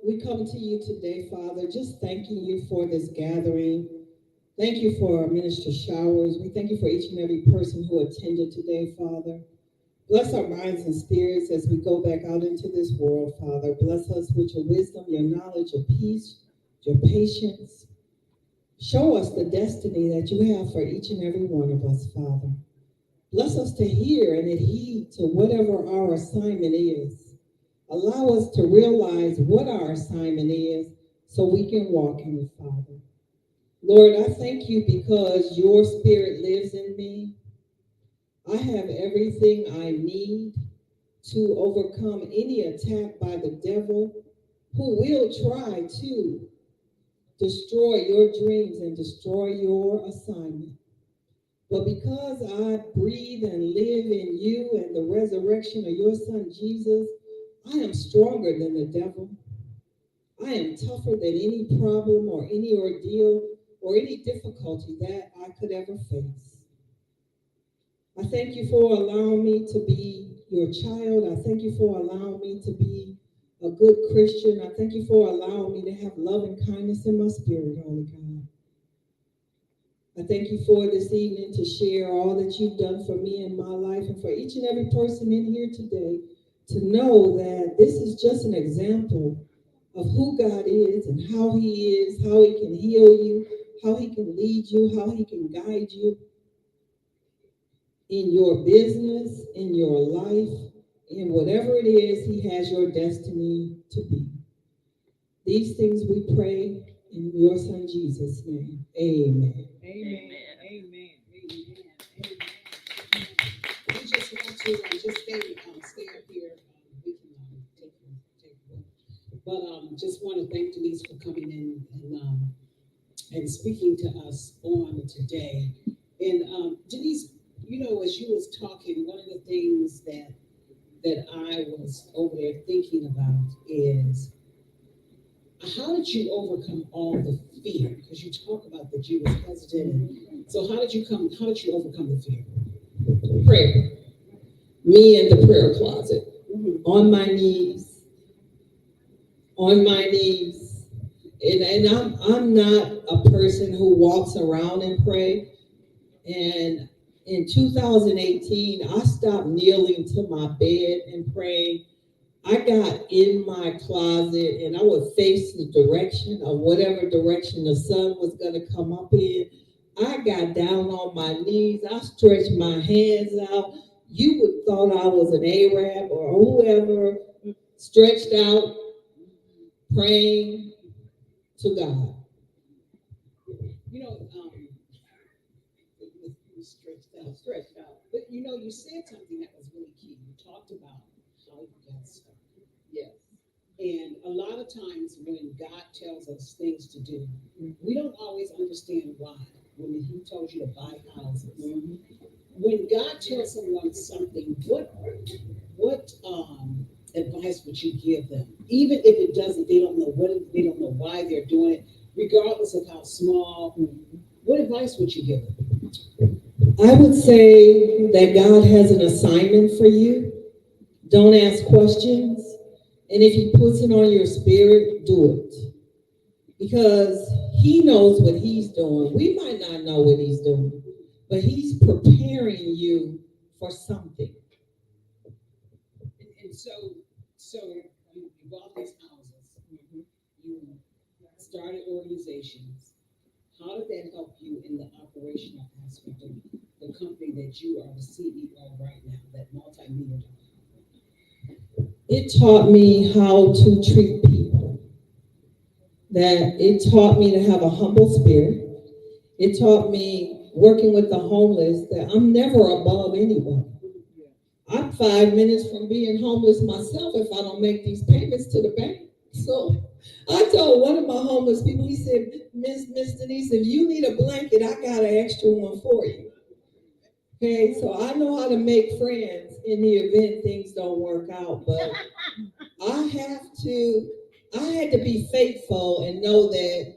we come to you today, Father, just thanking you for this gathering. Thank you for Minister Showers. We thank you for each and every person who attended today, Father. Bless our minds and spirits as we go back out into this world, Father. Bless us with your wisdom, your knowledge, your peace, your patience. Show us the destiny that you have for each and every one of us, Father. Bless us to hear and adhere to whatever our assignment is. Allow us to realize what our assignment is so we can walk in it, Father. Lord, I thank you because your spirit lives in me. I have everything I need to overcome any attack by the devil who will try to destroy your dreams and destroy your assignment. But because I breathe and live in you and the resurrection of your son Jesus, I am stronger than the devil. I am tougher than any problem or any ordeal or any difficulty that I could ever face. I thank you for allowing me to be your child. I thank you for allowing me to be a good Christian. I thank you for allowing me to have love and kindness in my spirit, Holy God. I thank you for this evening to share all that you've done for me in my life and for each and every person in here today to know that this is just an example of who God is and how He is, how He can heal you, how He can lead you, how He can guide you in your business, in your life, in whatever it is He has your destiny to be. These things we pray in your Son Jesus' name. Amen. Amen. Amen. Amen. We just want to just stay up here. We can take it. But just want to thank Denise for coming in and speaking to us on today. And Denise, you know, as you was talking, one of the things that I was over there thinking about is how did you overcome all the fear? Because you talk about that you was hesitant. So how did you overcome the fear? Prayer. Me in the prayer closet. On my knees. On my knees. And I'm not a person who walks around and pray. And in 2018, I stopped kneeling to my bed and praying. I got in my closet and I would face the direction of whatever direction the sun was going to come up in. I got down on my knees. I stretched my hands out. You would thought I was an Arab or whoever, stretched out, praying to God. You know, stretched out. But you know, you said something that was really key. You talked about how you got started. Yes. And a lot of times when God tells us things to do, we don't always understand why. When He told you to buy houses, when God tells someone something, what advice would you give them? Even if it doesn't, they don't know why they're doing it, regardless of how small. What advice would you give them? I would say that God has an assignment for you. Don't ask questions. And if He puts it on your spirit, do it. Because He knows what He's doing. We might not know what He's doing, but He's preparing you for something. And so you bought these houses. You started organizations. How did that help you in the operational aspect of the company that you are the CEO right now, that multi-million dollar? It taught me how to treat people. That it taught me to have a humble spirit. It taught me working with the homeless that I'm never above anyone. I'm 5 minutes from being homeless myself if I don't make these payments to the bank. So I told one of my homeless people, he said, Miss Denise, if you need a blanket, I got an extra one for you. Okay, so I know how to make friends in the event things don't work out, but I had to be faithful and know that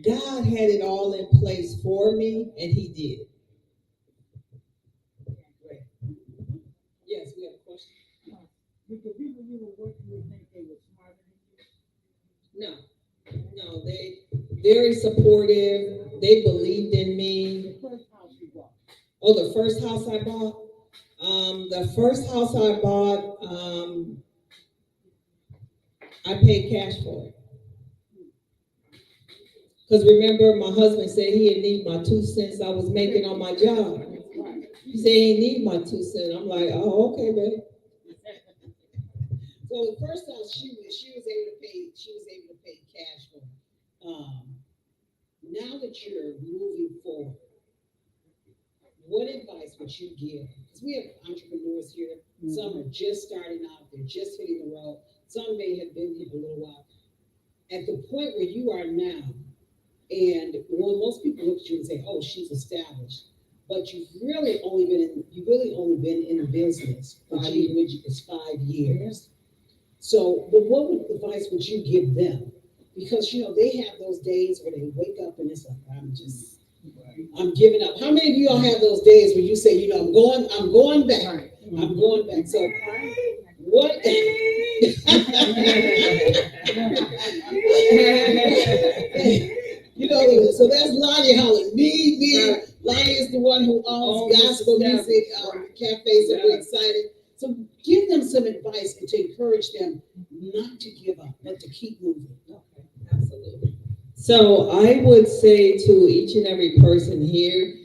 God had it all in place for me, and He did. Great. Yes, we have a question. Did the people you were working with think they were smarter than you? No, they very supportive. They believed in me. The first house you bought. Oh, the first house I bought? The first house I bought, I paid cash for it. Because remember, my husband said he didn't need my 2 cents I was making on my job. He said he didn't need my 2 cents. I'm like, oh, okay, babe. So the first house she was able to pay cash for. Now that you're moving forward, what advice would you give? Because we have entrepreneurs here. Some are just starting out, they're just hitting the road. Some may have been here a little while. At the point where you are now, and most people look at you and say, "Oh, she's established," but you've really only been in business for 5 years. So, but what advice would you give them? Because they have those days where they wake up and it's like, I'm giving up. How many of you all have those days where you say, I'm going back. I'm going back. So what so that's Lonnie hollering, me. is the one who owns gospel music cafe, so we're excited. So give them some advice and to encourage them not to give up, but to keep moving. Okay, absolutely. So I would say to each and every person here,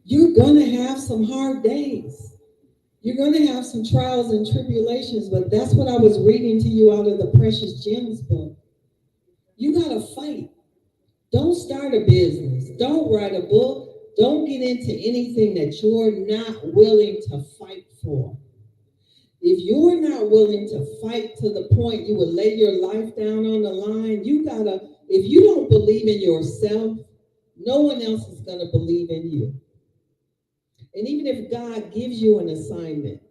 you're gonna have some hard days. You're gonna have some trials and tribulations, but that's what I was reading to you out of the Precious Gems book. You gotta fight. Don't start a business. Don't write a book. Don't get into anything that you're not willing to fight for. If you're not willing to fight to the point you would lay your life down on the line, if you don't believe in yourself, no one else is gonna believe in you. And even if God gives you an assignment,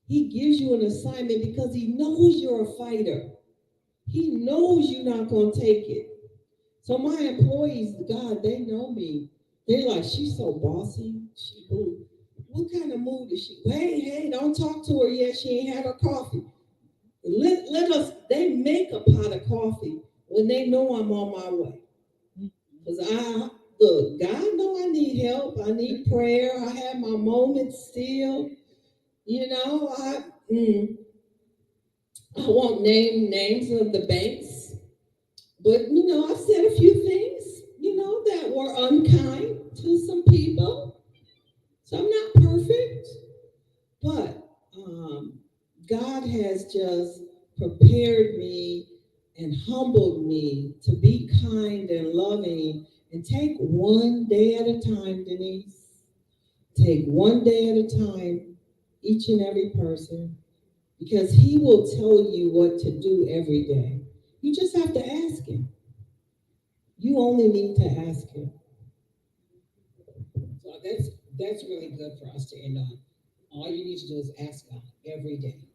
he gives you an assignment because he knows you're a fighter. He knows you're not gonna take it. So my employees, God, they know me. They're like, she's so bossy. What kind of mood is she? Hey, don't talk to her yet. She ain't had her coffee. They make a pot of coffee when they know I'm on my way. Because God know I need help. I need prayer. I have my moments still. I won't name names of the banks. But, I've said a few things, that were unkind to some people. So I'm not perfect. But God has just prepared me and humbled me to be kind and loving and take one day at a time, Denise. Take one day at a time, each and every person, because he will tell you what to do every day. You just have to ask him. You only need to ask him. So that's really good for us to end on. All you need to do is ask God every day.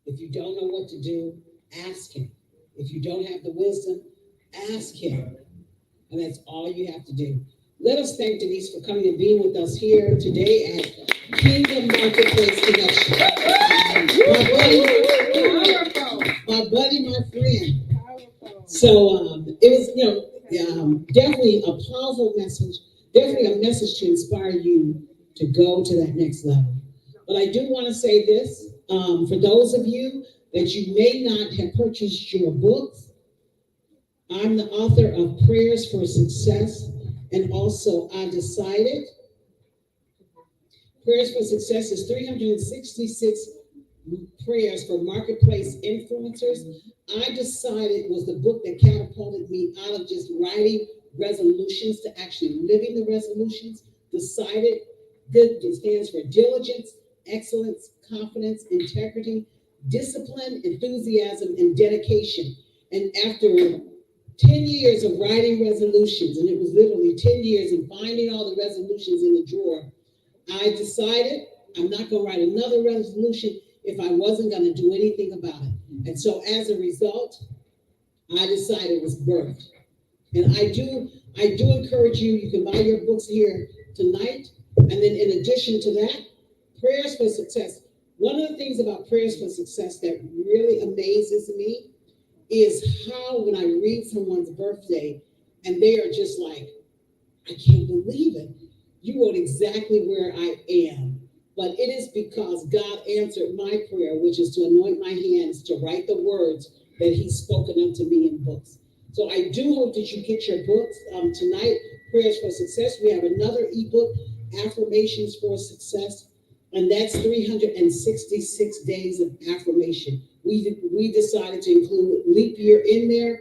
If you don't know what to do, ask him. If you don't have the wisdom, ask him. And that's all you have to do. Let us thank Denise for coming and being with us here today at Kingdom Marketplace Connection. My friend. So it was, definitely a powerful message, definitely a message to inspire you to go to that next level. But I do want to say this, for those of you that you may not have purchased your books, I'm the author of Prayers for Success, and also I decided Prayers for Success is 366 prayers for marketplace influencers. I decided it was the book that catapulted me out of just writing resolutions to actually living the resolutions. Decided it stands for diligence, excellence, confidence, integrity, discipline, enthusiasm, and dedication. And after 10 years of writing resolutions, and it was literally 10 years of finding all the resolutions in the drawer, I decided I'm not going to write another resolution if I wasn't going to do anything about it. And so as a result, I decided it was birthed. And I do encourage you, you can buy your books here tonight. And then in addition to that, Prayers for Success. One of the things about Prayers for Success that really amazes me is how when I read someone's birthday and they are just like, I can't believe it. You wrote exactly where I am. But it is because God answered my prayer, which is to anoint my hands to write the words that he's spoken unto me in books. So I do hope that you get your books tonight, Prayers for Success. We have another ebook, Affirmations for Success, and that's 366 days of affirmation. We decided to include leap year in there.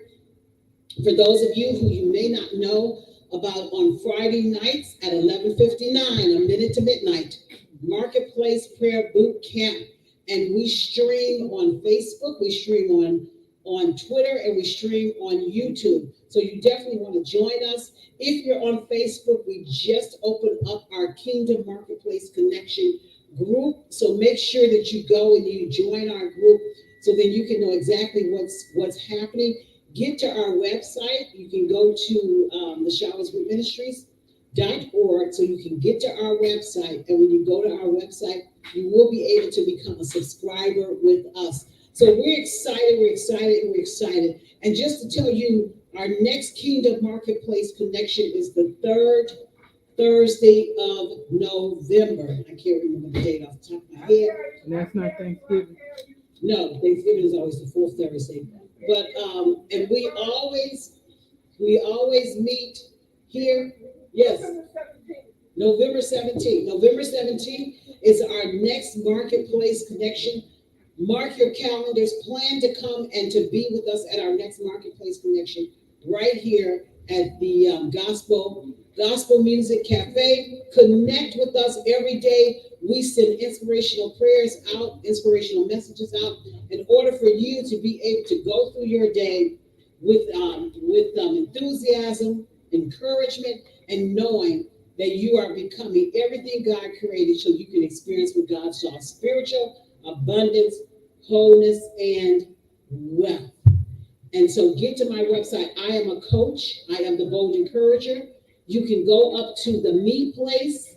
For those of you who you may not know about, on Friday nights at 11:59, a minute to midnight, Marketplace Prayer Boot Camp, and we stream on Facebook, we stream on Twitter, and we stream on YouTube. So you definitely want to join us. If you're on Facebook, we just opened up our Kingdom Marketplace Connection group. So make sure that you go and you join our group so then you can know exactly what's happening. Get to our website. You can go to the Showers with Ministries.org so you can get to our website. And when you go to our website, you will be able to become a subscriber with us. So we're excited. And just to tell you, our next Kingdom Marketplace Connection is the 3rd Thursday of November. I can't remember the date off the top of my head. And that's not Thanksgiving. No, Thanksgiving is always the fourth Thursday. But and we always meet here. Yes. November 17th. November 17th is our next marketplace connection. Mark your calendars. Plan to come and to be with us at our next marketplace connection right here at the Gospel Music Cafe. Connect with us every day. We send inspirational prayers out, inspirational messages out, in order for you to be able to go through your day with enthusiasm, encouragement, and knowing that you are becoming everything God created so you can experience what God saw: spiritual abundance, wholeness, and wealth. And so get to my website. I am a coach. I am the bold encourager. You can go up to the meplace.org.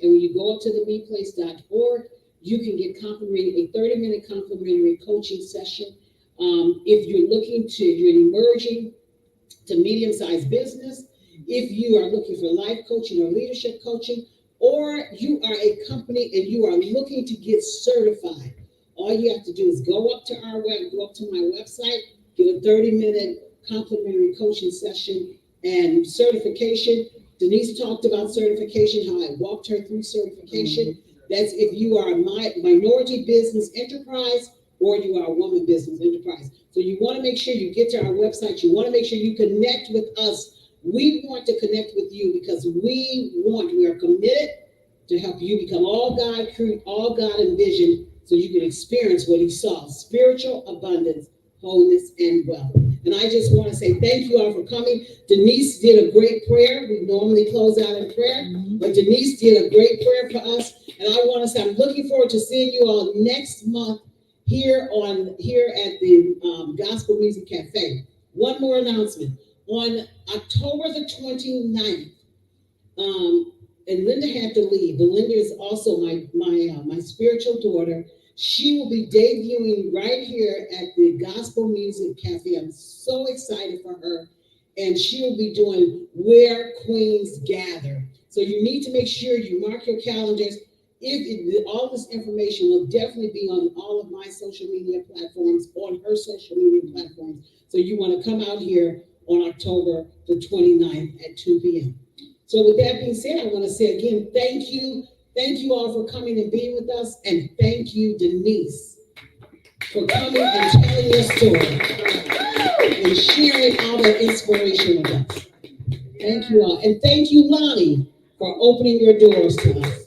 And when you go up to the meplace.org, you can get a 30-minute complimentary coaching session. If you're emerging to medium-sized business, if you are looking for life coaching or leadership coaching, or you are a company and you are looking to get certified, all you have to do is go up to my website, get a 30-minute complimentary coaching session and certification. Denise talked about certification, how I walked her through certification. That's if you are a minority business enterprise or you are a woman business enterprise. So you want to make sure you get to our website. You want to make sure you connect with us. We want to connect with you because we are committed to help you become all God envisioned, so you can experience what he saw: spiritual abundance, wholeness, and wealth. And I just want to say thank you all for coming. Denise did a great prayer. We normally close out in prayer, but Denise did a great prayer for us. And I want to say I'm looking forward to seeing you all next month here at the Gospel Music Cafe. One more announcement. On October the 29th, and Linda had to leave, but Linda is also my spiritual daughter. She will be debuting right here at the Gospel Music Cafe. I'm so excited for her. And she'll be doing Where Queens Gather. So you need to make sure you mark your calendars. All this information will definitely be on all of my social media platforms, on her social media platforms. So you want to come out here on October the 29th at 2 p.m. So with that being said, I want to say again, thank you. Thank you all for coming and being with us. And thank you, Denise, for coming and telling your story and sharing all that inspiration with us. Thank you all. And thank you, Lonnie, for opening your doors to us.